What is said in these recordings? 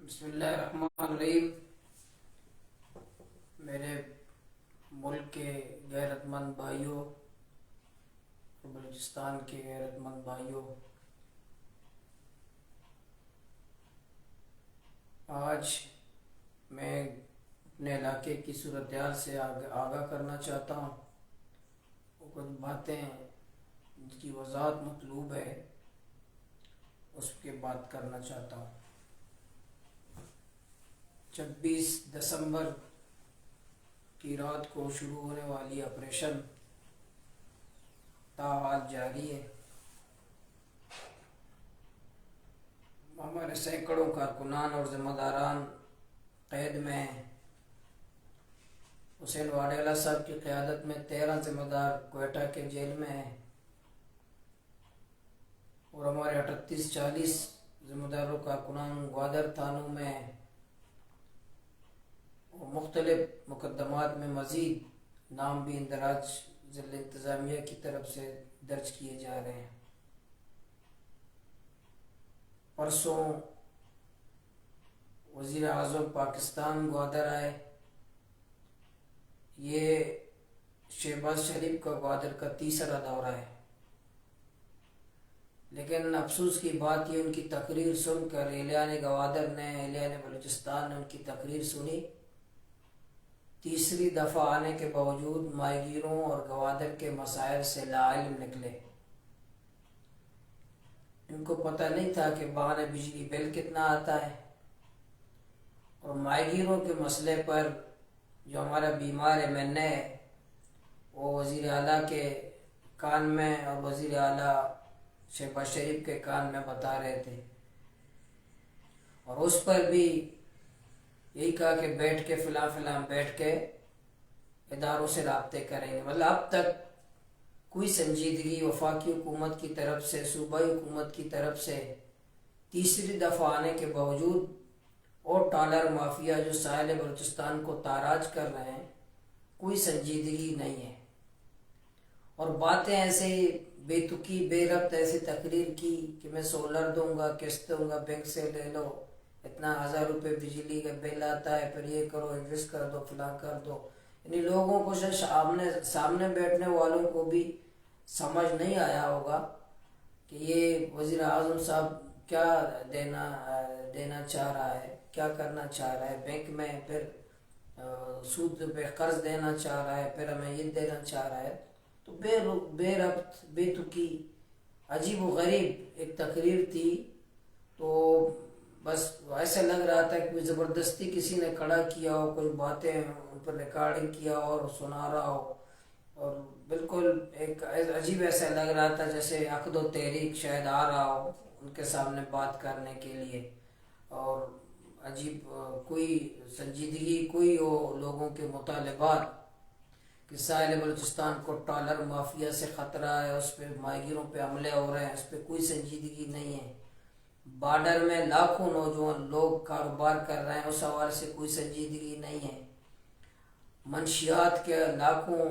بسم اللہ الرحمن الرحیم۔ میرے ملک کے غیرت مند بھائیوں اور بلوچستان کے غیرت مند بھائیوں، آج میں اپنے علاقے کی صورتحال سے آگاہ کرنا چاہتا ہوں اور کچھ باتیں جن کی وضاحت مطلوب ہے اس کے بات کرنا چاہتا ہوں۔ 26 دسمبر کی رات کو شروع ہونے والی آپریشن تاحال جاری ہے۔ ہمارے سینکڑوں کارکنان اور ذمہ داران قید میں ہیں۔ حسین واڈیلا صاحب کی قیادت میں 13 ذمہ دار کوئٹہ کے جیل میں ہیں اور ہمارے 38-40 ذمہ داروں کارکنان گوادر تھانوں میں ہیں اور مختلف مقدمات میں مزید نام بھی اندراج ضلع انتظامیہ کی طرف سے درج کیے جا رہے ہیں۔ پرسوں وزیر اعظم پاکستان گوادر آئے۔ یہ شہباز شریف کا گوادر کا تیسرا دورہ ہے، لیکن افسوس کی بات یہ ان کی تقریر سن کر اہلیان گوادر نے، اہلیان بلوچستان نے ان کی تقریر سنی۔ تیسری دفعہ آنے کے باوجود ماہی گیروں اور گوادر کے مسائل سے لاعلم نکلے۔ ان کو پتہ نہیں تھا کہ ماہانہ بجلی بل کتنا آتا ہے، اور ماہی گیروں کے مسئلے پر جو ہمارا بیمار MNA ہے وہ وزیر اعلیٰ کے کان میں اور وزیر اعلیٰ شہباز شریف کے کان میں بتا رہے تھے، اور اس پر بھی یہی کہا کہ بیٹھ کے فلاں بیٹھ کے اداروں سے رابطے کریں گے۔ مطلب اب تک کوئی سنجیدگی وفاقی حکومت کی طرف سے، صوبائی حکومت کی طرف سے تیسری دفعہ آنے کے باوجود اور ٹالر مافیا جو ساحل بلوچستان کو تاراج کر رہے ہیں، کوئی سنجیدگی نہیں ہے، اور باتیں ایسے بے تکی بے ربط ایسی تقریر کی کہ میں سولر دوں گا، قسط دوں گا، بینک سے لے لو، اتنا 1000 روپے بجلی کا بل آتا ہے، پھر یہ کرو، انویسٹ کر دو، فلاں کر دو۔ یعنی لوگوں کو سامنے بیٹھنے والوں کو بھی سمجھ نہیں آیا ہوگا کہ یہ وزیر اعظم صاحب کیا دینا چاہ رہا ہے، کیا کرنا چاہ رہا ہے۔ بینک میں پھر سود پہ قرض دینا چاہ رہا ہے، پھر ہمیں یہ دینا چاہ رہا ہے۔ تو بے ربط بے تکی عجیب و غریب ایک تقریر تھی۔ تو بس ایسا لگ رہا تھا کہ کوئی زبردستی کسی نے کھڑا کیا ہو، کوئی باتیں ان پر ریکارڈنگ کیا ہو اور سنا رہا ہو، اور بالکل ایک عجیب ایسا لگ رہا تھا جیسے عقد و تحریک شاید آ رہا ہو ان کے سامنے بات کرنے کے لیے، اور عجیب کوئی سنجیدگی کوئی ہو لوگوں کے مطالبات کہ ساحل بلوچستان کو ٹالر مافیا سے خطرہ ہے، اس پہ ماہی گیروں پہ حملے ہو رہے ہیں، اس پہ کوئی سنجیدگی نہیں ہے۔ بارڈر میں لاکھوں نوجوان لوگ کاروبار کر رہے ہیں، اس حوالے سے کوئی سنجیدگی نہیں ہے۔ منشیات کے لاکھوں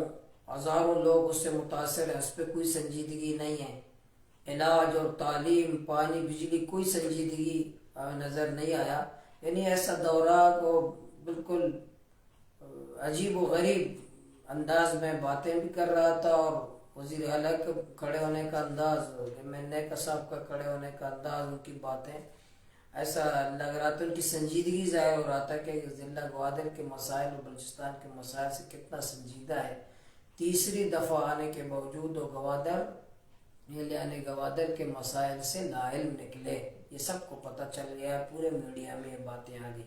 ہزاروں لوگ اس سے متاثر ہیں، اس پہ کوئی سنجیدگی نہیں ہے۔ علاج اور تعلیم، پانی، بجلی، کوئی سنجیدگی نظر نہیں آیا۔ یعنی ایسا دورہ کو بالکل عجیب و غریب انداز میں باتیں بھی کر رہا تھا، اور وزیر اعلیٰ کے کھڑے ہونے کا انداز، MNA کا صاحب کا کھڑے ہونے کا انداز، ان کی باتیں، ایسا لگ رہا تھا ان کی سنجیدگی ظاہر ہو رہا تھا کہ ضلع گوادر کے مسائل اور بلوچستان کے مسائل سے کتنا سنجیدہ ہے۔ تیسری دفعہ آنے کے باوجود وہ گوادر کے مسائل سے لاعلم نکلے۔ یہ سب کو پتہ چل گیا، پورے میڈیا میں یہ باتیں آ گئی۔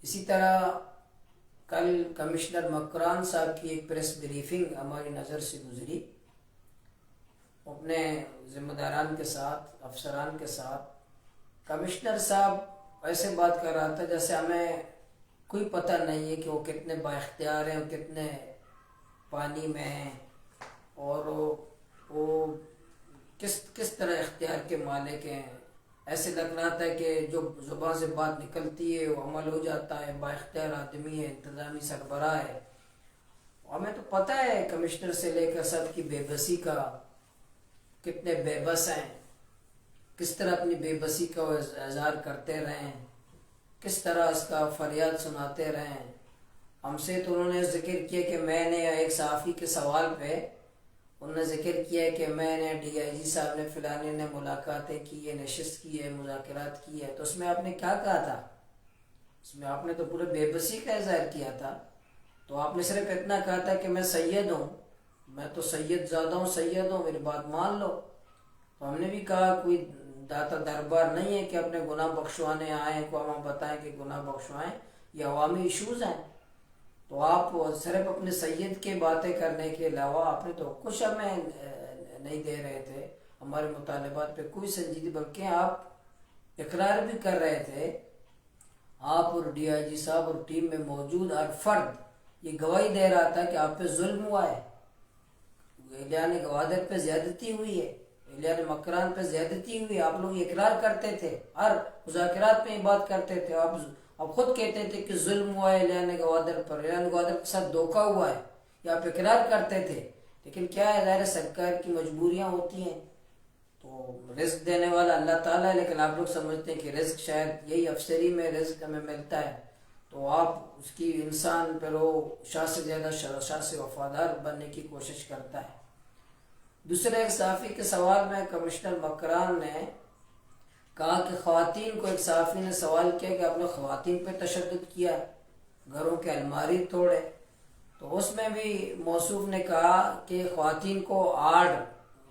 اسی طرح کل کمشنر مکران صاحب کی ایک پریس بریفنگ ہماری نظر سے گزری، اپنے ذمہ داران کے ساتھ، افسران کے ساتھ۔ کمشنر صاحب ایسے بات کر رہا تھا جیسے ہمیں کوئی پتہ نہیں ہے کہ وہ کتنے با اختیار ہیں، وہ کتنے پانی میں ہیں، اور وہ کس طرح اختیار کے مالک ہیں۔ ایسے لگ رہا تھا کہ جو زبان سے بات نکلتی ہے وہ عمل ہو جاتا ہے، با اختیار آدمی ہے، انتظامی سربراہ ہے۔ ہمیں تو پتہ ہے کمشنر سے لے کر سب کی بے بسی کا، کتنے بے بس ہیں، کس طرح اپنی بے بسی کا اظہار کرتے رہے ہیں۔ کس طرح اس کا فریاد سناتے رہے ہیں. ہم سے تو انہوں نے ذکر کیا کہ میں نے ایک صحافی کے سوال پہ انہوں نے ذکر کیا کہ میں نے ڈی آئی جی صاحب نے فلانی نے ملاقاتیں کی ہے، نشست کی ہے، مذاکرات کی ہے. تو اس میں آپ نے کیا کہا تھا؟ اس میں آپ نے تو پورے بے بسی کا اظہار کیا تھا. تو آپ نے صرف اتنا کہا تھا کہ میں سید ہوں، میں تو سید زیادہ ہوں، سید ہوں، میری بات مان لو. تو ہم نے بھی کہا کوئی داتا دربار نہیں ہے کہ اپنے گناہ بخشوانے آئیں، کو ہم بتائیں کہ گناہ بخشوائیں. یہ عوامی ایشوز ہیں. تو آپ صرف اپنے سید کی باتیں کرنے کے علاوہ آپ نے تو کچھ ہمیں نہیں دے رہے تھے، ہمارے مطالبات پہ کوئی سنجیدگی، بلکہ آپ اقرار بھی کر رہے تھے. آپ اور ڈی آئی جی صاحب اور ٹیم میں موجود ہر فرد یہ گواہی دے رہا تھا کہ آپ پہ ظلم ہوا ہے، اہلیان گوادر پہ زیادتی ہوئی ہے، اہلیان مکران پہ زیادتی ہوئی ہے. آپ لوگ یہ اقرار کرتے تھے، ہر مذاکرات میں یہ بات کرتے تھے. آپ خود کہتے تھے کہ ظلم ہوا ہے اہلیان گوادر پر، اہلیان گوادر کے ساتھ دھوکہ ہوا ہے، یہ آپ اقرار کرتے تھے. لیکن کیا ہے، ظاہر سرکار کی مجبوریاں ہوتی ہیں. تو رزق دینے والا اللہ تعالیٰ ہے، لیکن آپ لوگ سمجھتے ہیں کہ رزق شاید یہی افسری میں رزق ہمیں ملتا ہے. تو آپ اس کی انسان پر وہ شاہ سے زیادہ شاہ سے وفادار بننے کی کوشش کرتا ہے. دوسرے ایک صحافی کے سوال میں کمشنر مکران نے کہا کہ خواتین کو، ایک صحافی نے سوال کیا کہ آپ نے خواتین پہ تشدد کیا، گھروں کے الماری توڑے. تو اس میں بھی موصوف نے کہا کہ خواتین کو آڑ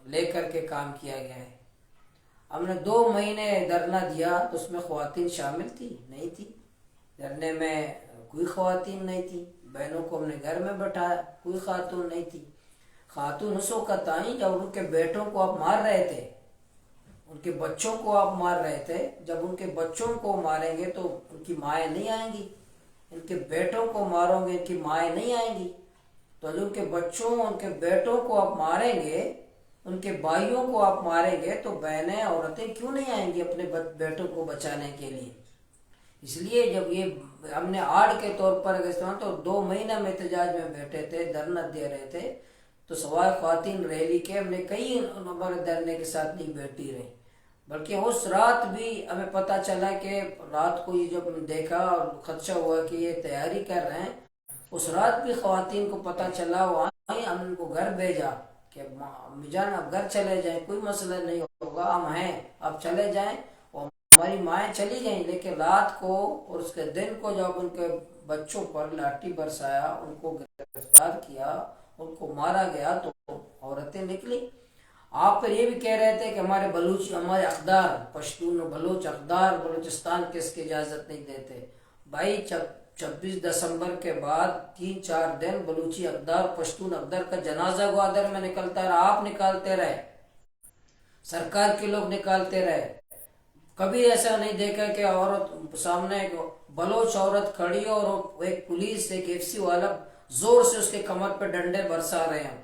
لے کر کے کام کیا گیا ہے. ہم نے 2 مہینے دھرنا دیا تو اس میں خواتین شامل تھی؟ نہیں تھی. دھرنے میں کوئی خواتین نہیں تھی. بہنوں کو ہم نے گھر میں بٹھایا، کوئی خاتون نہیں تھی. خاتون اس وقت آئیں جب ان کے بیٹوں کو آپ مار رہے تھے، ان کے بچوں کو آپ مار رہے تھے. جب ان کے بچوں کو ماریں گے تو ان کی مائیں نہیں آئیں گی. ان کے بیٹوں کو مارو گے، ان کی مائیں نہیں آئیں گی. تو جو ان کے بچوں، ان کے بیٹوں کو آپ ماریں گے، ان کے بھائیوں کو آپ ماریں گے، تو بہنیں، عورتیں کیوں نہیں آئیں گی اپنے بیٹوں کو بچانے کے لیے؟ اس لیے جب یہ ہم نے آڑ کے طور پر استعمال، تو 2 مہینہ میں احتجاج میں بیٹھے تھے، دھرنا دے رہے تھے. تو سوائے خواتین ریلی کے ہم نے کئی ہمارے دھرنے کے ساتھ نہیں بیٹھی رہی. بلکہ اس رات بھی ہمیں پتہ چلا کہ رات کو یہ جب دیکھا اور خدشہ ہوا کہ یہ تیاری کر رہے ہیں، اس رات بھی خواتین کو پتہ چلا، وہ آئی، ہم ان کو گھر بھیجا کہ امی جان آپ گھر چلے جائیں، کوئی مسئلہ نہیں ہوگا، ہم ہیں، آپ چلے جائیں. اور ہماری مائیں چلی گئیں. لیکن رات کو اور اس کے دن کو جب ان کے بچوں پر لاٹھی برسایا، ان کو گرفتار کیا، ان کو مارا گیا، تو عورتیں نکلی. آپ پھر یہ بھی کہہ رہے تھے کہ ہمارے بلوچ، ہمارے اقدار، پشتون بلوچ اقدار بلوچستان کے اس کی اجازت نہیں دیتے. بھائی 26 دسمبر کے بعد 3-4 دن بلوچی اقدار، پشتون اقدار کا جنازہ گوادر میں نکلتا رہا. آپ نکالتے رہے، سرکار کے لوگ نکالتے رہے. کبھی ایسا نہیں دیکھا کہ عورت سامنے ایک بلوچ عورت کھڑی اور ایک پولیس، ایک ایف سی والا زور سے اس کے کمر پہ ڈنڈے برسا رہے ہیں،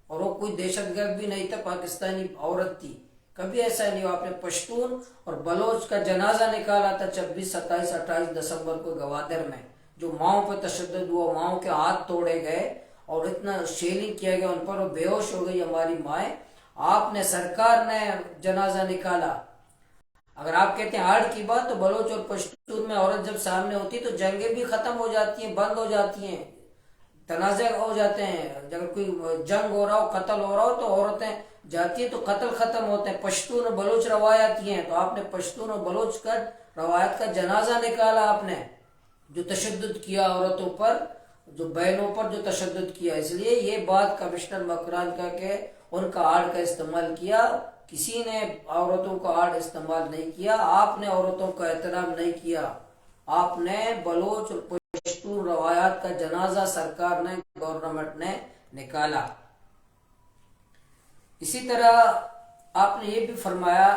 اور وہ کوئی دہشت گرد بھی نہیں تھا، پاکستانی عورت تھی. کبھی ایسا نہیں ہوا. آپ نے پشتون اور بلوچ کا جنازہ نکالا تھا 26، 27، 28 دسمبر کو گوادر میں. جو ماؤں پہ تشدد ہوا، ماؤں کے ہاتھ توڑے گئے اور اتنا شیلنگ کیا گیا ان پر، وہ بے ہوش ہو گئی ہماری مائیں. آپ نے، سرکار نے جنازہ نکالا. اگر آپ کہتے ہیں ہارڈ کی بات، تو بلوچ اور پشتون میں عورت جب سامنے ہوتی تو جنگیں بھی ختم ہو جاتی ہیں، بند ہو جاتی ہیں، تنازع ہو جاتے ہیں. اگر کوئی جنگ ہو رہا ہو، قتل ہو رہا ہو، تو عورتیں جاتی ہیں تو قتل ختم ہوتے ہیں. پشتون اور بلوچ روایت یہ ہیں. تو آپ نے پشتون اور بلوچ کا روایت کا جنازہ نکالا. آپ نے جو تشدد کیا عورتوں پر، جو بہنوں پر جو تشدد کیا. اس لیے یہ بات کمشنر مکران کا کہ ان کا آڑ کا استعمال کیا، کسی نے عورتوں کا آڑ استعمال نہیں کیا. آپ نے عورتوں کا احترام نہیں کیا. آپ نے بلوچ اور پشتون روایات کا جنازہ سرکار نے، گورنمنٹ نے نکالا. اسی طرح آپ نے یہ بھی فرمایا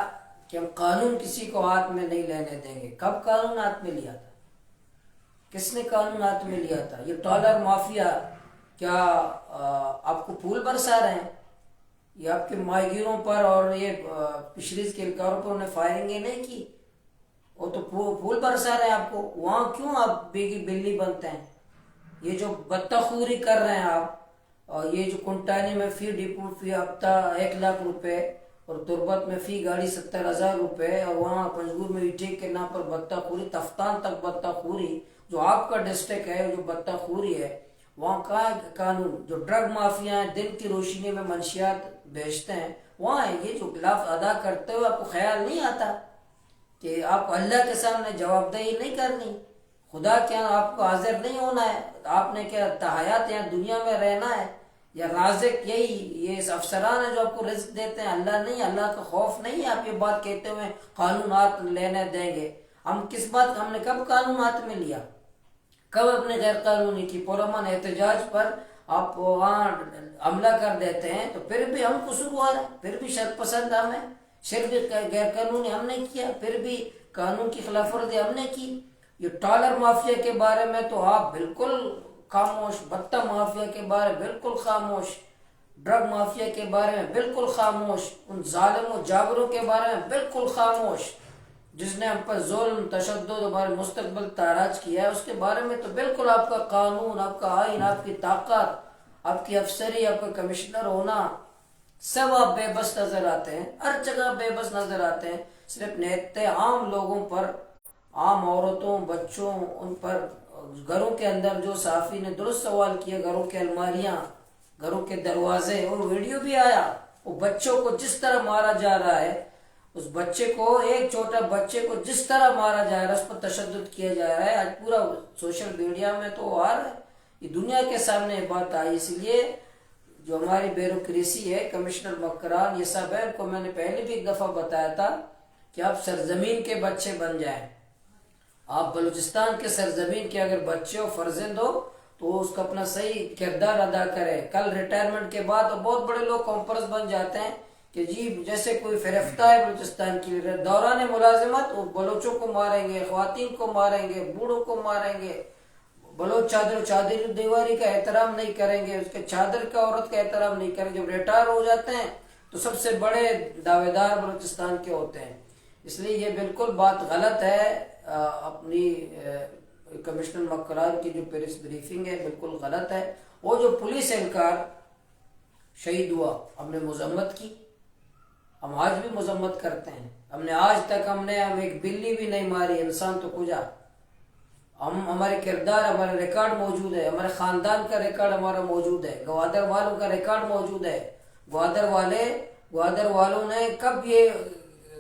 کہ ہم قانون کسی کو ہاتھ میں نہیں لینے دیں گے. کب قانون ہاتھ میں لیا تھا؟ کس نے قانون ہاتھ میں لیا تھا؟ یہ ٹالر مافیا کیا آپ کو پھول برسا رہے ہیں؟ یہ آپ کے ماہی گیروں پر اور یہ فشریز کے اہلکاروں پر انہیں فائرنگیں نہیں کی، وہ تو پھول برسا رہے ہیں آپ کو. وہاں کیوں آپ بیگی بلی بنتے ہیں؟ یہ جو بطخوری کر رہے ہیں آپ، اور یہ جو کنٹانی میں فی ڈپو فی ہفتہ 1 لاکھ روپے اور تربت میں فی گاڑی 70,000 روپے، اور وہاں پنجگور میں ایٹھے کے نام پر بطہ خوری، تفتان تک بطہ خوری، جو آپ کا ڈسٹرکٹ ہے جو بطہ خوری ہے، وہاں کا قانون جو ڈرگ مافیا ہیں دن کی روشنی میں منشیات بیچتے ہیں وہاں ہے۔ یہ جو خلاف ادا کرتے ہوئے آپ کو خیال نہیں آتا کہ آپ کو اللہ کے سامنے جواب دہی نہیں کرنی، خدا کے یہاں آپ کو حاضر نہیں ہونا ہے، آپ نے کیا تحیات یہاں دنیا میں رہنا ہے، یا رازق یہی یہ افسران ہیں جو آپ کو رزق دیتے ہیں، اللہ نہیں، اللہ کا خوف نہیں ہے۔ آپ یہ بات کہتے ہوئے قانونات لینے دیں گے، ہم کس بات ہم نے کب قانون ہاتھ میں لیا، کب اپنے غیر قانونی کی پرامن احتجاج پر آپ وہاں حملہ کر دیتے ہیں، تو پھر بھی ہم قصوروار ہیں، پھر بھی شرک پسند ہم ہیں، شرک غیر قانونی ہم نے کیا، پھر بھی قانون کی خلاف ورزی ہم نے کی۔ یہ ٹالر مافیا کے بارے میں تو آپ بالکل خاموش، بتہ مافیا کے بارے میں بالکل خاموش، ڈرگ مافیا کے بارے میں بالکل خاموش، ان ظالم و جابروں کے بارے میں بالکل خاموش، جس نے ہم پر ظلم تشدد ہمارے مستقبل تاراج کیا ہے، اس کے بارے میں تو بالکل آپ کا قانون، آپ کا آئین، آپ کی طاقت، آپ کی افسری، آپ کا کمشنر ہونا، سب آپ بے بس نظر آتے ہیں، ہر جگہ بے بس نظر آتے ہیں۔ صرف نہتے عام لوگوں پر، عام عورتوں، بچوں، ان پر، گھروں کے اندر جو صحافی نے درست سوال کیا، گھروں کے الماریاں، گھروں کے دروازے، اور ویڈیو بھی آیا، وہ بچوں کو جس طرح مارا جا رہا ہے، اس بچے کو، ایک چھوٹا بچے کو جس طرح مارا جا رہا ہے، اس پر تشدد کیا جا رہا ہے، آج پورا سوشل میڈیا میں تو آ رہا ہے، یہ دنیا کے سامنے یہ بات آئی۔ اس لیے جو ہماری بیوروکریسی ہے، کمشنر مکران، یہ سب ہے، ان کو میں نے پہلے بھی ایک دفعہ بتایا تھا کہ آپ سرزمین کے بچے بن جائیں، آپ بلوچستان کے سرزمین کے اگر بچے ہو، فرزند ہو، تو اس کا اپنا صحیح کردار ادا کرے۔ کل ریٹائرمنٹ کے بعد بہت بڑے لوگ کانفرنس بن جاتے ہیں کہ جی جیسے کوئی فرفتہ ہے بلوچستان کی، دوران ملازمت وہ بلوچوں کو ماریں گے، خواتین کو ماریں گے، بوڑھوں کو ماریں گے، بلوچ چادر دیواری کا احترام نہیں کریں گے، اس کے چادر کا عورت کا احترام نہیں کریں گے، جب ریٹائر ہو جاتے ہیں تو سب سے بڑے دعوے دار بلوچستان کے ہوتے ہیں۔ اس لیے یہ بالکل بات غلط ہے، اپنی کمشنر مکران کی جو پریس بریفنگ ہے بالکل غلط ہے۔ وہ جو پولیس اہلکار شہید ہوا، ہم نے مذمت کی، ہم آج بھی مذمت کرتے ہیں، ہم نے آج تک ہم ایک بلی بھی نہیں ماری، انسان تو کجا، ہمارے کردار، ہمارا ریکارڈ موجود ہے، ہمارے خاندان کا ریکارڈ ہمارا موجود ہے، گوادر والوں کا ریکارڈ موجود ہے، گوادر والوں نے کب یہ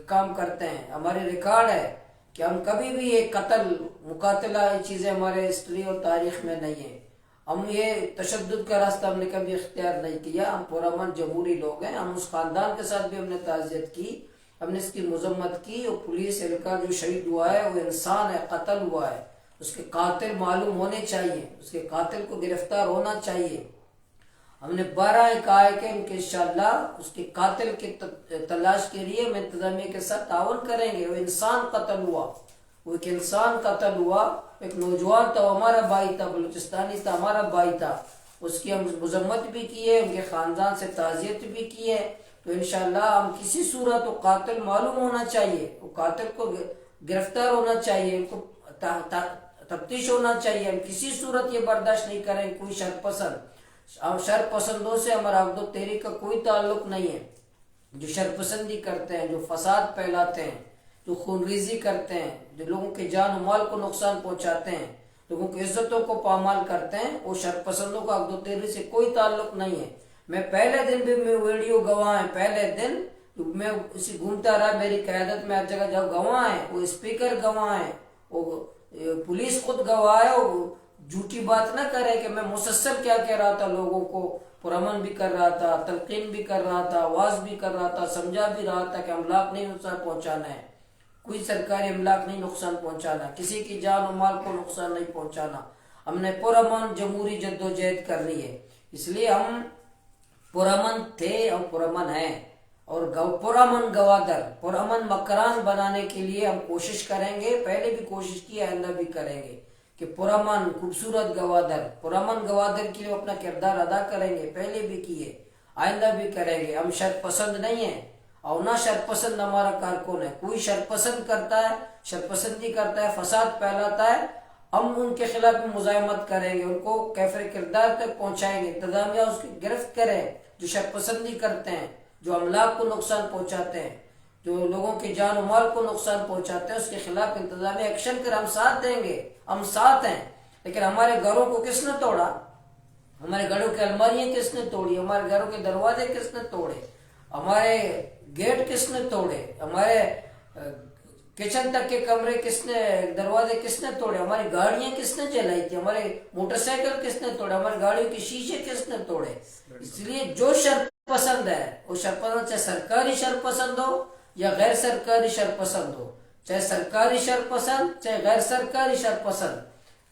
کام کرتے ہیں، ہمارے ریکارڈ ہے کہ ہم کبھی بھی یہ قتل، مقاتلہ، یہ چیزیں ہمارے ہسٹری اور تاریخ میں نہیں ہیں، ہم یہ تشدد کا راستہ ہم نے کبھی اختیار نہیں کیا، ہم پرامن جمہوری لوگ ہیں، ہم اس خاندان کے ساتھ بھی ہم نے تعزیت کی، ہم نے اس کی مذمت کی، اور پولیس اہلکار جو شہید ہوا ہے وہ انسان ہے، قتل ہوا ہے، اس کے قاتل معلوم ہونے چاہیے، اس کے قاتل کو گرفتار ہونا چاہیے۔ ہم نے 12 کہا ہے کہ ان کے انشاءاللہ اس کے قاتل کی تلاش کے لیے ہم انتظامیہ کے ساتھ تعاون کریں گے۔ وہ انسان قتل ہوا، وہ ایک انسان قتل ہوا، ایک نوجوان تھا، ہمارا بھائی تھا، بلوچستانی تھا، ہمارا بھائی تھا، اس کی ہم مذمت بھی کی ہے، ان کے خاندان سے تعزیت بھی کی ہے۔ تو انشاءاللہ ہم کسی صورت وہ قاتل معلوم ہونا چاہیے، وہ قاتل کو گرفتار ہونا چاہیے، ان کو تفتیش ہونا چاہیے، ہم کسی صورت یہ برداشت نہیں کریں کوئی شر پسندوں سے ہمارا عبد و تحریک کا کوئی تعلق نہیں ہے، جو شر پسندی کرتے ہیں، جو فساد پھیلاتے ہیں، جو خونریزی کرتے ہیں، جو لوگوں کے جان و مال کو نقصان پہنچاتے ہیں، لوگوں کی عزتوں کو پامال کرتے ہیں، وہ شر پسندوں کا عبد و تحریک سے کوئی تعلق نہیں ہے۔ میں پہلے دن بھی میں ویڈیو گواہ ہیں، پہلے دن میں اسی گھومتا رہا، میری قیادت میں ہر جگہ جاؤ گواہ ہیں، وہ اسپیکر گواہ ہیں، وہ پولیس خود گواہ ہے، وہ جھوٹی بات نہ کرے کہ میں مسلسل کیا کہہ رہا تھا، لوگوں کو پرامن بھی کر رہا تھا، تلقین بھی کر رہا تھا، آواز بھی کر رہا تھا، سمجھا بھی رہا تھا کہ املاک نہیں نقصان پہنچانا ہے، کوئی سرکاری املاک نہیں نقصان پہنچانا، کسی کی جان و مال کو نقصان نہیں پہنچانا، ہم نے پرامن جمہوری جدوجہد کرنی ہے۔ اس لیے ہم پرامن تھے اور پرامن ہیں، اور پرامن مکران بنانے کے لیے ہم کوشش کریں گے، پہلے بھی کوشش کی، آئندہ بھی کریں گے کہ پرامن خوبصورت پرامن گوادر کے لیے اپنا کردار ادا کریں گے، پہلے بھی کیے، آئندہ بھی کریں گے۔ ہم شر پسند نہیں ہیں، اور نہ شر پسند ہمارا کارکن ہے، کوئی شر پسند کرتا ہے، شر پسندی کرتا ہے، فساد پھیلاتا ہے، ہم ان کے خلاف مزاحمت کریں گے، ان کو کیفر کردار تک پہنچائیں گے، انتظامیہ اس کی گرفت کرے جو شر پسندی کرتے ہیں، جو املاک کو نقصان پہنچاتے ہیں، جو لوگوں کے جان و مال کو نقصان پہنچاتے ہیں، اس کے خلاف انتظامی ایکشن کر، ہم ساتھ دیں گے، ہم ساتھ ہیں۔ لیکن ہمارے گھروں کو کس نے توڑا؟ ہمارے گھروں کی الماریاں کس نے توڑی؟ ہمارے گھروں کے دروازے کس نے توڑے؟ ہمارے گیٹ کس نے توڑے؟ ہمارے کچن تک کے کمرے کس نے، دروازے کس نے توڑے؟ ہماری گاڑیاں کس نے جلائی تھی؟ ہمارے موٹر سائیکل کس نے توڑے؟ ہماری گاڑیوں کے شیشے کس نے توڑے؟ اس لیے جو شر پسند ہے وہ شر پسند، چاہے سرکاری شر پسند ہو یا غیر سرکاری شر پسند ہو، چاہے سرکاری شر پسند چاہے غیر سرکاری شر پسند،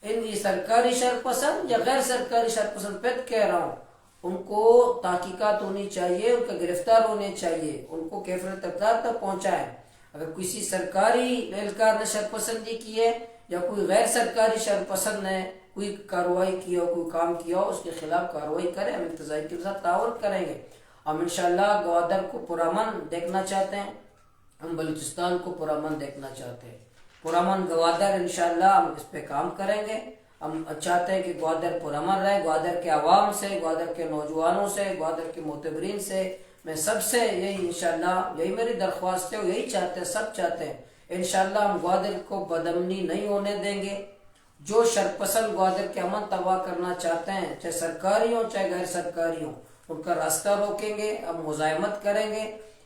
ان کی سرکاری شر پسند یا غیر سرکاری شر پسند پہ کہہ رہا ہوں، ان کو تحقیقات ہونی چاہیے، ان کا گرفتار ہونے چاہیے، ان کو کیفیت اقدار تک پہنچائیں۔ اگر کسی سرکاری اہلکار نے شر پسندی کی ہے یا کوئی غیر سرکاری شر پسند نے کوئی کارروائی کی ہو، کوئی کام کیا ہو، اس کے خلاف کارروائی کریں، ہم انتظامیہ کے ساتھ تعاون کریں گے۔ ہم انشاءاللہ گوادر کو پرامن دیکھنا چاہتے ہیں، ہم بلوچستان کو پرامن دیکھنا چاہتے ہیں، پرامن گوادر انشاءاللہ ہم اس پہ کام کریں گے۔ ہم چاہتے ہیں کہ گوادر پرامن رہے، گوادر کے عوام سے، گوادر کے نوجوانوں سے، گوادر کے معتبرین سے، میں سب سے یہی انشاءاللہ یہی میری درخواست ہے، یہی چاہتے ہیں، سب چاہتے ہیں انشاءاللہ ہم گوادر کو بدامنی نہیں ہونے دیں گے۔ جو شرپسند گوادر کے امن تباہ کرنا چاہتے ہیں، چاہے سرکاری ہوں چاہے غیر سرکاری ہوں، ان کا راستہ روکیں گے، ہم مزاحمت کریں گے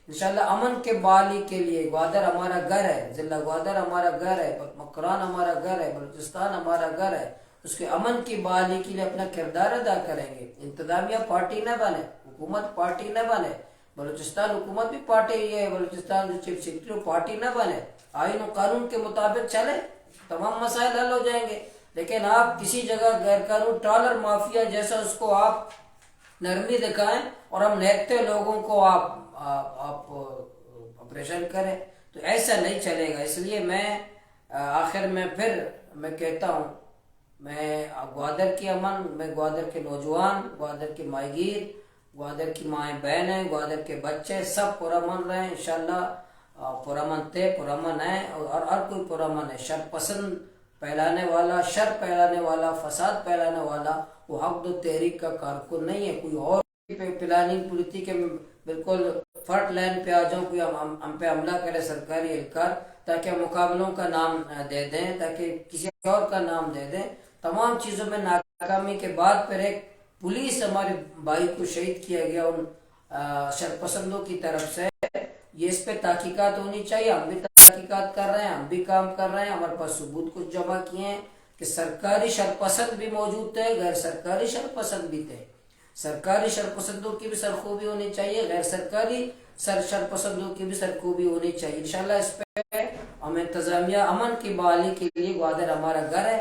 انشاءاللہ۔ امن کے بحالی کے لیے گوادر ہمارا گھر ہے، ضلع گوادر ہمارا گھر ہے، مکران ہمارا گھر ہے، بلوچستان ہمارا گھر ہے، اس کے امن کی بحالی کے لیے اپنا کردار ادا کریں گے۔ انتظامیہ پارٹی نہ بنے، حکومت پارٹی نہ بنے، بلوچستان حکومت بھی پارٹی ہے، بلوچستان جو چیف سیکرٹری پارٹی نہ بنے، آئین و قانون کے مطابق چلے، تمام مسائل حل ہو جائیں گے۔ لیکن آپ کسی جگہ غیر قانون ٹرالر مافیا جیسا اس کو آپ نرمی دکھائیں اور ہم نیکتے لوگوں کو آپ آپریشن کریں تو ایسا نہیں چلے گا۔ اس لیے میں آخر میں پھر میں کہتا ہوں، میں گوادر کی امن، میں گوادر کے نوجوان، گوادر کے ماہی گیر، گوادر کی مائیں بہنیں، گوادر کے بچے سب پرامن رہیں انشاءاللہ، پرامن تھے، پرامن ہیں، اور ہر کوئی پرامن ہے۔ شر پسند پھیلانے والا، شر پھیلانے والا، فساد پھیلانے والا وہ حق دو تحریک کا کارکن نہیں ہے۔ کوئی اور پلاننگ پولیتی کے بالکل فرٹ لائن پہ آ جاؤں، کوئی ہم پہ حملہ کرے سرکاری اہلکار تاکہ مقابلوں کا نام دے دیں، تاکہ کسی اور کا نام دے دیں، تمام چیزوں میں ناکامی کے بعد پھر ایک پولیس ہمارے بھائی کو شہید کیا گیا ان شرپسندوں کی طرف سے، یہ اس پہ تحقیقات ہونی چاہیے۔ ہم بھی تحقیقات کر رہے ہیں، ہم بھی کام کر رہے ہیں، ہمارے پاس ثبوت کچھ جمع کیے ہیں کہ سرکاری شرپسند بھی موجود تھے، غیر سرکاری شرپسند بھی تھے۔ سرکاری شرپسندوں کی بھی سرخوبی ہونی چاہیے، غیر سرکاری شرپسندوں کی بھی سرخوبی ہونی چاہیے انشاءاللہ۔ اس پہ ہم انتظامیہ امن کی بحالی کے لیے، گوادر ہمارا گھر ہے،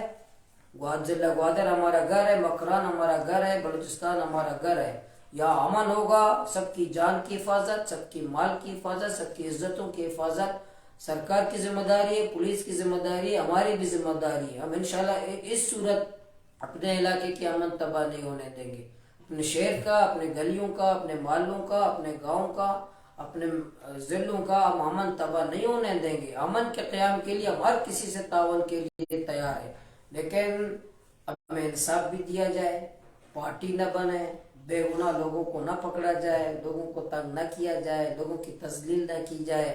ضلع گوادر ہمارا گھر ہے، مکران ہمارا گھر ہے، بلوچستان ہمارا گھر ہے، یہاں امن ہوگا، سب کی جان کی حفاظت، سب کی مال کی حفاظت، سب کی عزتوں کی حفاظت سرکار کی ذمہ داری ہے، پولیس کی ذمہ داری ہے، ہماری بھی ذمہ داری ہے۔ ہم انشاءاللہ اس صورت اپنے علاقے کی امن تباہ نہیں ہونے دیں گے، اپنے شہر کا، اپنے گلیوں کا، اپنے محلوں کا، اپنے گاؤں کا، اپنے ضلعوں کا ہم امن تباہ نہیں ہونے دیں گے۔ امن کے قیام کے لیے ہم ہر کسی سے تعاون کے لیے تیار ہے، لیکن ہمیں انصاف بھی دیا جائے، پارٹی نہ بنے، بے گناہ لوگوں کو نہ پکڑا جائے، لوگوں کو تنگ نہ کیا جائے، لوگوں کی تذلیل نہ کی جائے،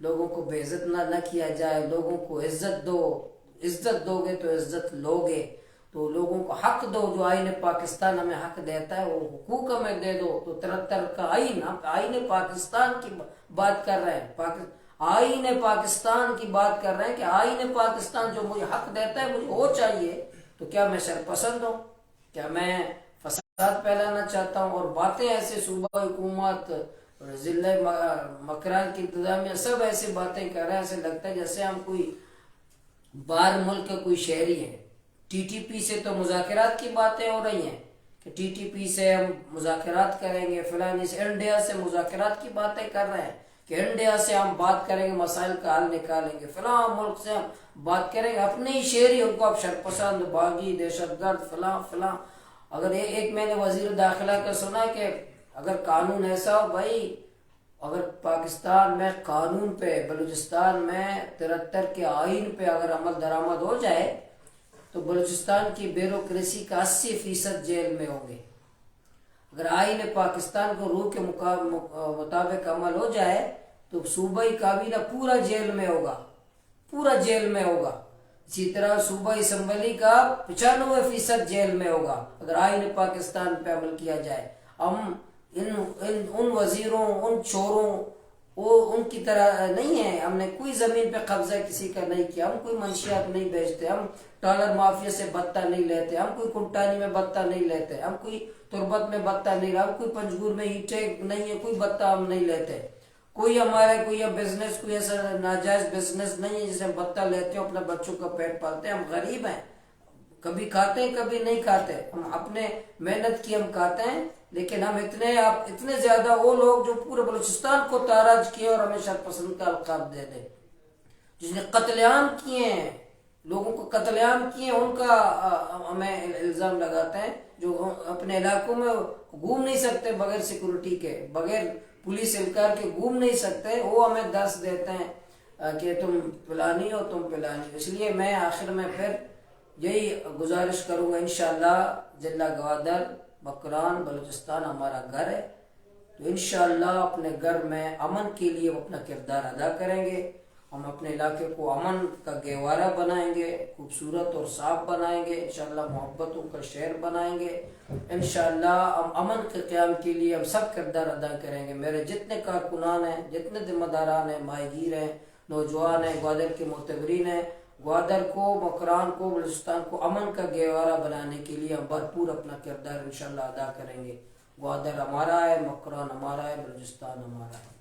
لوگوں کو بے عزت نہ کیا جائے، لوگوں کو عزت دو، عزت دو گے تو عزت لوگے، تو لوگوں کو حق دو، جو آئین پاکستان ہمیں حق دیتا ہے وہ حقوق ہمیں دے دو۔ تو 73 کا آئین، ہم آئین پاکستان کی بات کر رہے ہیں، آئین پاکستان کی بات کر رہے ہیں کہ آئین پاکستان جو مجھے حق دیتا ہے مجھے وہ چاہیے۔ تو کیا میں شرپسند ہوں؟ کیا میں فساد پھیلانا چاہتا ہوں؟ اور باتیں ایسے صوبہ حکومت، ضلع مکران کی انتظامیہ سب ایسی باتیں کر رہے ہیں، ایسے لگتا ہے جیسے ہم کوئی باہر ملک کے کوئی شہری ہیں۔ ٹی ٹی پی سے تو مذاکرات کی باتیں ہو رہی ہیں کہ ٹی ٹی پی سے ہم مذاکرات کریں گے، فلانی سے انڈیا سے مذاکرات کی باتیں کر رہے ہیں کہ انڈیا سے ہم بات کریں گے، مسائل کا حل نکالیں گے، فلاں ملک سے ہم بات کریں گے، اپنے ہی شہری ان کو اب شرپسند، باغی، دہشت گرد، فلاں فلاں۔ اگر ایک میں نے وزیر داخلہ کا سنا کہ اگر قانون ایسا ہو بھائی، اگر پاکستان میں قانون پہ، بلوچستان میں 73 کے آئین پہ اگر عمل درآمد ہو جائے تو بلوچستان کی بیوروکریسی کا 80% جیل میں ہوں گے۔ اگر آئین پاکستان کو روح کے مطابق عمل ہو جائے تو صوبائی کابینہ پورا جیل میں ہوگا، پورا جیل میں ہوگا۔ اسی طرح صوبائی اسمبلی کا 95% جیل میں ہوگا اگر آئین پاکستان پہ عمل کیا جائے۔ ہم ان وزیروں، ان چوروں، وہ ان کی طرح نہیں ہیں، ہم نے کوئی زمین پہ قبضہ کسی کا نہیں کیا، ہم کوئی منشیات نہیں بیچتے، ہم ڈالر مافیا سے بتہ نہیں لیتے، ہم کوئی کنٹانی میں بتہ نہیں لیتے، ہم کوئی تربت میں بتہ نہیں لیتے، ہم کوئی پنجگور میں اینٹیں نہیں ہے، کوئی بتہ ہم نہیں لیتے، کوئی ہمارے کوئی بزنس کوئی ایسا ناجائز بزنس نہیں ہے جسے ہم بتہ لیتے ہیں اپنے بچوں کا پیٹ پالتے ہیں۔ ہم غریب ہیں، کبھی کھاتے ہیں کبھی نہیں کھاتے، ہم اپنے محنت کی ہم کھاتے ہیں، لیکن ہم اتنے زیادہ وہ لوگ جو پورے بلوچستان کو تاراج کیے اور ہمیں شرط پسند کا القاب دے دے، جس نے قتل عام کیے ہیں، لوگوں کو قتل عام کیے ہیں، ان کا ہمیں الزام لگاتے ہیں، جو اپنے علاقوں میں گھوم نہیں سکتے بغیر سیکورٹی کے، بغیر پولیس اہلکار کے گھوم نہیں سکتے، وہ ہمیں درس دیتے ہیں کہ تم فلانی ہو، تم فلانی ہو۔ اس لیے میں آخر میں پھر یہی گزارش کروں گا، انشاءاللہ ضلع گوادر بکران بلوچستان ہمارا گھر ہے، تو انشاءاللہ اپنے گھر میں امن کے لیے اپنا کردار ادا کریں گے، ہم اپنے علاقے کو امن کا گہوارہ بنائیں گے، خوبصورت اور صاف بنائیں گے، انشاءاللہ محبتوں کا شہر بنائیں گے، انشاءاللہ ہم امن کے قیام کے لیے ہم سب کردار ادا کریں گے۔ میرے جتنے کارکنان ہیں، جتنے ذمہ داران ہیں، ماہی گیر ہیں، نوجوان ہیں، گوادر کے معتبرین ہیں، گوادر کو، مکران کو، بلوچستان کو امن کا گہوارہ بنانے کے لیے ہم بھرپور اپنا کردار انشاءاللہ ادا کریں گے۔ گوادر ہمارا ہے، مکران ہمارا ہے، بلوچستان ہمارا ہے۔